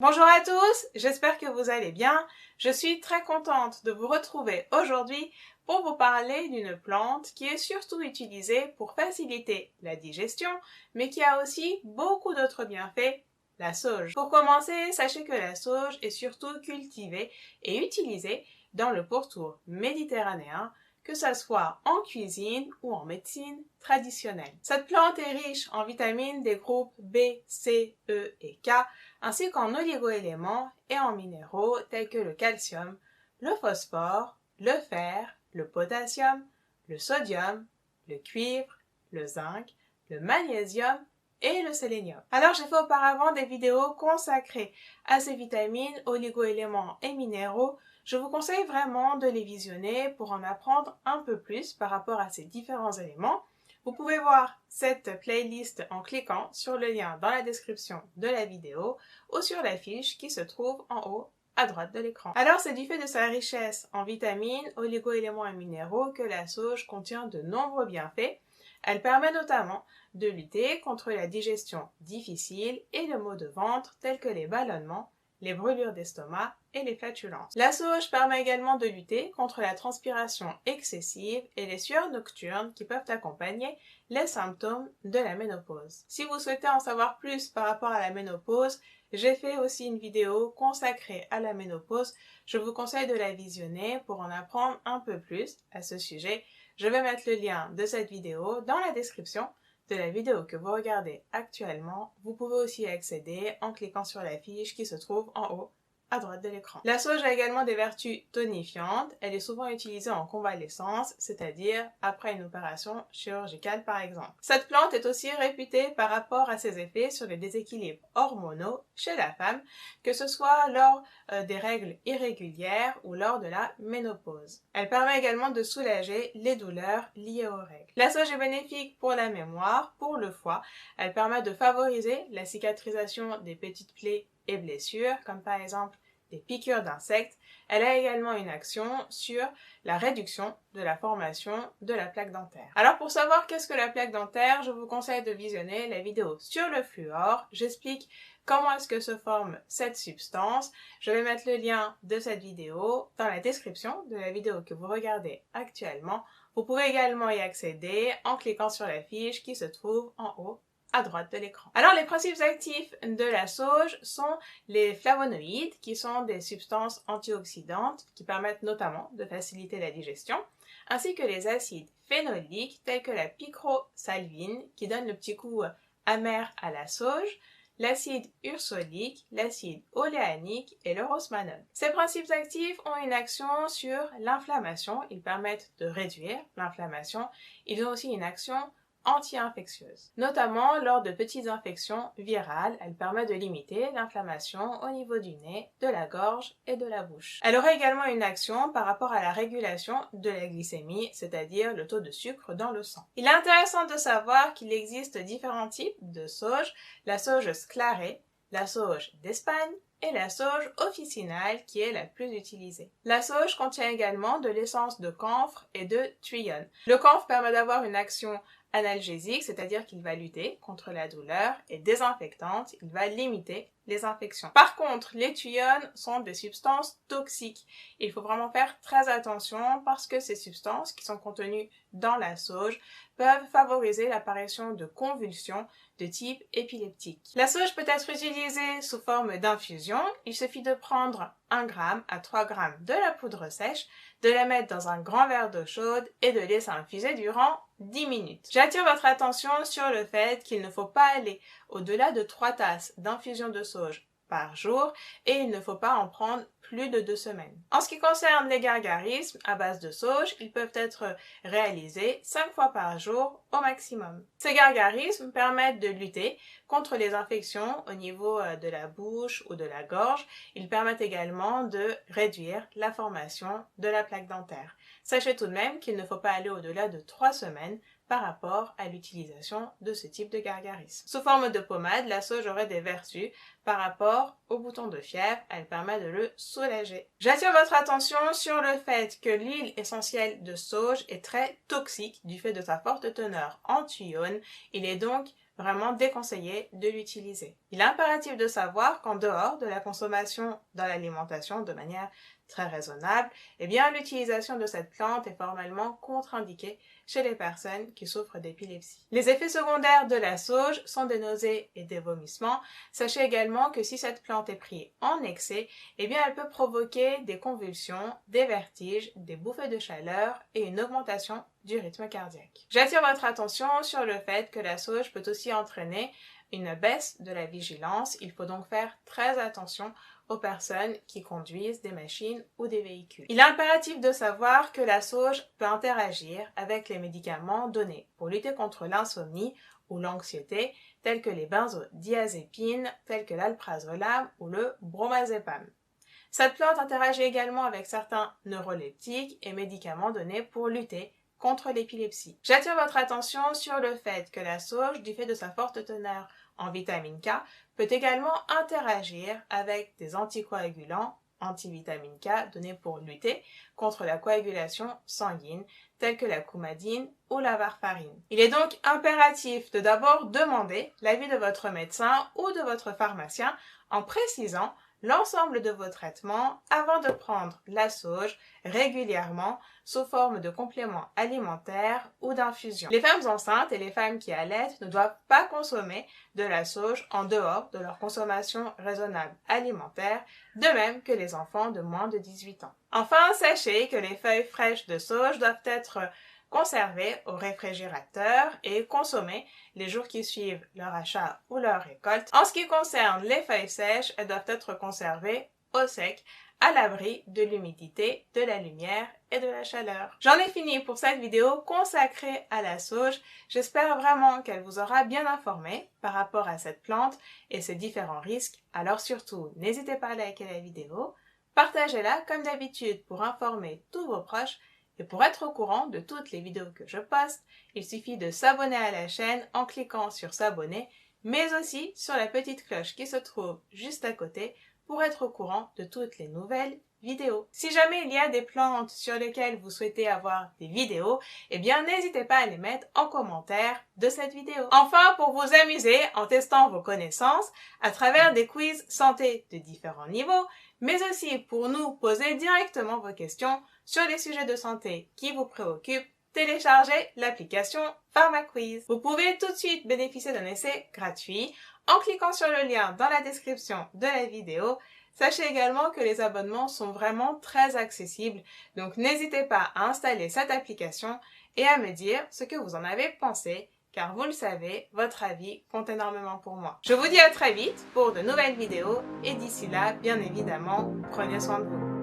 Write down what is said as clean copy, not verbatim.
Bonjour à tous, j'espère que vous allez bien. Je suis très contente de vous retrouver aujourd'hui pour vous parler d'une plante qui est surtout utilisée pour faciliter la digestion, mais qui a aussi beaucoup d'autres bienfaits, la sauge. Pour commencer, sachez que la sauge est surtout cultivée et utilisée dans le pourtour méditerranéen, que ce soit en cuisine ou en médecine traditionnelle. Cette plante est riche en vitamines des groupes B, C, E et K, ainsi qu'en oligoéléments et en minéraux tels que le calcium, le phosphore, le fer, le potassium, le sodium, le cuivre, le zinc, le magnésium et le sélénium. Alors j'ai fait auparavant des vidéos consacrées à ces vitamines, oligoéléments et minéraux. Je vous conseille vraiment de les visionner pour en apprendre un peu plus par rapport à ces différents éléments. Vous pouvez voir cette playlist en cliquant sur le lien dans la description de la vidéo ou sur la fiche qui se trouve en haut à droite de l'écran. Alors c'est du fait de sa richesse en vitamines, oligoéléments et minéraux que la sauge contient de nombreux bienfaits. Elle permet notamment de lutter contre la digestion difficile et le maux de ventre tels que les ballonnements, les brûlures d'estomac et les flatulences. La sauge permet également de lutter contre la transpiration excessive et les sueurs nocturnes qui peuvent accompagner les symptômes de la ménopause. Si vous souhaitez en savoir plus par rapport à la ménopause, j'ai fait aussi une vidéo consacrée à la ménopause. Je vous conseille de la visionner pour en apprendre un peu plus à ce sujet. Je vais mettre le lien de cette vidéo dans la description de la vidéo que vous regardez actuellement. Vous pouvez aussi y accéder en cliquant sur la fiche qui se trouve en haut à droite de l'écran. La sauge a également des vertus tonifiantes. Elle est souvent utilisée en convalescence, c'est-à-dire après une opération chirurgicale par exemple. Cette plante est aussi réputée par rapport à ses effets sur les déséquilibres hormonaux chez la femme, que ce soit lors des règles irrégulières ou lors de la ménopause. Elle permet également de soulager les douleurs liées aux règles. La sauge est bénéfique pour la mémoire, pour le foie. Elle permet de favoriser la cicatrisation des petites plaies et blessures, comme par exemple des piqûres d'insectes. Elle a également une action sur la réduction de la formation de la plaque dentaire. Alors pour savoir qu'est-ce que la plaque dentaire, je vous conseille de visionner la vidéo sur le fluor. J'explique comment est-ce que se forme cette substance. Je vais mettre le lien de cette vidéo dans la description de la vidéo que vous regardez actuellement. Vous pouvez également y accéder en cliquant sur la fiche qui se trouve en haut à droite de l'écran. Alors les principes actifs de la sauge sont les flavonoïdes, qui sont des substances antioxydantes qui permettent notamment de faciliter la digestion, ainsi que les acides phénoliques tels que la picrosalvine qui donne le petit goût amer à la sauge, l'acide ursolique, l'acide oléanique et le rosmanol. Ces principes actifs ont une action sur l'inflammation, ils permettent de réduire l'inflammation, ils ont aussi une action anti-infectieuse. Notamment lors de petites infections virales, elle permet de limiter l'inflammation au niveau du nez, de la gorge et de la bouche. Elle aurait également une action par rapport à la régulation de la glycémie, c'est-à-dire le taux de sucre dans le sang. Il est intéressant de savoir qu'il existe différents types de sauge, la sauge sclarée, la sauge d'Espagne et la sauge officinale qui est la plus utilisée. La sauge contient également de l'essence de camphre et de thuyone. Le camphre permet d'avoir une action analgésique, c'est-à-dire qu'il va lutter contre la douleur, et désinfectante, il va limiter les infections. Par contre, les thuyones sont des substances toxiques. Il faut vraiment faire très attention parce que ces substances qui sont contenues dans la sauge peuvent favoriser l'apparition de convulsions de type épileptique. La sauge peut être utilisée sous forme d'infusion. Il suffit de prendre 1 g à 3 g de la poudre sèche, de la mettre dans un grand verre d'eau chaude et de laisser infuser durant 10 minutes. J'attire votre attention sur le fait qu'il ne faut pas aller au-delà de 3 tasses d'infusion de sauge par jour et il ne faut pas en prendre plus de 2 semaines. En ce qui concerne les gargarismes à base de sauge, ils peuvent être réalisés 5 fois par jour au maximum. Ces gargarismes permettent de lutter contre les infections au niveau de la bouche ou de la gorge. Ils permettent également de réduire la formation de la plaque dentaire. Sachez tout de même qu'il ne faut pas aller au-delà de 3 semaines par rapport à l'utilisation de ce type de gargarisme. Sous forme de pommade, la sauge aurait des vertus par rapport au bouton de fièvre, elle permet de le soulager. J'attire votre attention sur le fait que l'huile essentielle de sauge est très toxique du fait de sa forte teneur en thuyone. Il est donc vraiment déconseillé de l'utiliser. Il est impératif de savoir qu'en dehors de la consommation dans l'alimentation de manière très raisonnable, eh bien l'utilisation de cette plante est formellement contre-indiquée chez les personnes qui souffrent d'épilepsie. Les effets secondaires de la sauge sont des nausées et des vomissements. Sachez également que si cette plante est prise en excès, eh bien elle peut provoquer des convulsions, des vertiges, des bouffées de chaleur et une augmentation du rythme cardiaque. J'attire votre attention sur le fait que la sauge peut aussi entraîner une baisse de la vigilance. Il faut donc faire très attention aux personnes qui conduisent des machines ou des véhicules. Il est impératif de savoir que la sauge peut interagir avec les médicaments donnés pour lutter contre l'insomnie ou l'anxiété, tels que les benzodiazépines, tels que l'alprazolam ou le bromazépam. Cette plante interagit également avec certains neuroleptiques et médicaments donnés pour lutter contre l'épilepsie. J'attire votre attention sur le fait que la sauge, du fait de sa forte teneur en vitamine K, peut également interagir avec des anticoagulants, antivitamine K, donnés pour lutter contre la coagulation sanguine, tels que la coumadine ou la warfarine. Il est donc impératif de d'abord demander l'avis de votre médecin ou de votre pharmacien en précisant l'ensemble de vos traitements avant de prendre la sauge régulièrement sous forme de compléments alimentaires ou d'infusions. Les femmes enceintes et les femmes qui allaitent ne doivent pas consommer de la sauge en dehors de leur consommation raisonnable alimentaire, de même que les enfants de moins de 18 ans. Enfin, sachez que les feuilles fraîches de sauge doivent être conservées au réfrigérateur et consommées les jours qui suivent leur achat ou leur récolte. En ce qui concerne les feuilles sèches, elles doivent être conservées au sec, à l'abri de l'humidité, de la lumière et de la chaleur. J'en ai fini pour cette vidéo consacrée à la sauge. J'espère vraiment qu'elle vous aura bien informé par rapport à cette plante et ses différents risques. Alors surtout, n'hésitez pas à liker la vidéo, partagez-la comme d'habitude pour informer tous vos proches. Et pour être au courant de toutes les vidéos que je poste, il suffit de s'abonner à la chaîne en cliquant sur s'abonner, mais aussi sur la petite cloche qui se trouve juste à côté pour être au courant de toutes les nouvelles vidéos. Si jamais il y a des plantes sur lesquelles vous souhaitez avoir des vidéos, eh bien n'hésitez pas à les mettre en commentaire de cette vidéo. Enfin, pour vous amuser en testant vos connaissances à travers des quiz santé de différents niveaux, mais aussi pour nous poser directement vos questions sur les sujets de santé qui vous préoccupent, téléchargez l'application PharmaQuiz. Vous pouvez tout de suite bénéficier d'un essai gratuit en cliquant sur le lien dans la description de la vidéo. Sachez également que les abonnements sont vraiment très accessibles, donc n'hésitez pas à installer cette application et à me dire ce que vous en avez pensé, car vous le savez, votre avis compte énormément pour moi. Je vous dis à très vite pour de nouvelles vidéos et d'ici là, bien évidemment, prenez soin de vous.